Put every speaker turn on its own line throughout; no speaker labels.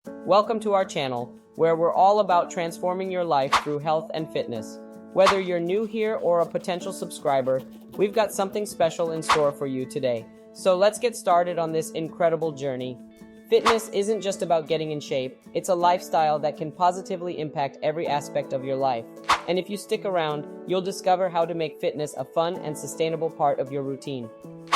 Welcome to our channel, where we're all about transforming your life through health and fitness. Whether you're new here or a potential subscriber, we've got something special in store for you today. So let's get started on this incredible journey. Fitness isn't just about getting in shape, it's a lifestyle that can positively impact every aspect of your life. And if you stick around, you'll discover how to make fitness a fun and sustainable part of your routine.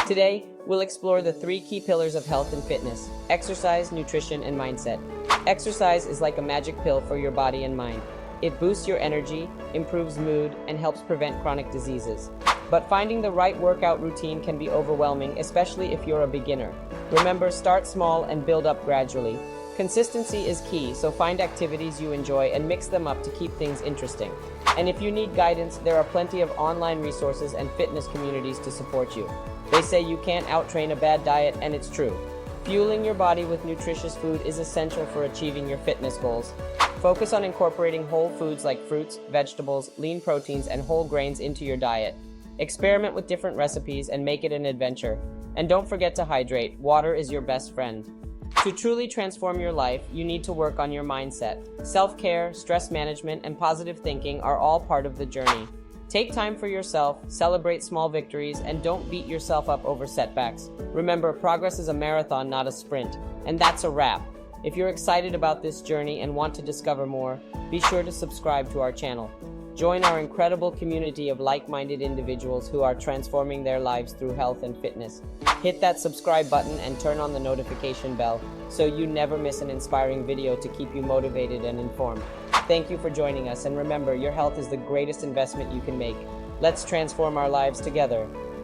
Today, we'll explore the 3 key pillars of health and fitness: exercise, nutrition, and mindset. Exercise is like a magic pill for your body and mind. It boosts your energy, improves mood, and helps prevent chronic diseases. But finding the right workout routine can be overwhelming, especially if you're a beginner. Remember, start small and build up gradually. Consistency is key, so find activities you enjoy and mix them up to keep things interesting. And if you need guidance, there are plenty of online resources and fitness communities to support you. They say you can't out-train a bad diet, and it's true. Fueling your body with nutritious food is essential for achieving your fitness goals. Focus on incorporating whole foods like fruits, vegetables, lean proteins, and whole grains into your diet. Experiment with different recipes and make it an adventure. And don't forget to hydrate. Water is your best friend. To truly transform your life, you need to work on your mindset. Self-care, stress management, and positive thinking are all part of the journey. Take time for yourself, celebrate small victories, and don't beat yourself up over setbacks. Remember, progress is a marathon, not a sprint. And that's a wrap. If you're excited about this journey and want to discover more, be sure to subscribe to our channel. Join our incredible community of like-minded individuals who are transforming their lives through health and fitness. Hit that subscribe button and turn on the notification bell so you never miss an inspiring video to keep you motivated and informed. Thank you for joining us, and remember, your health is the greatest investment you can make. Let's transform our lives together.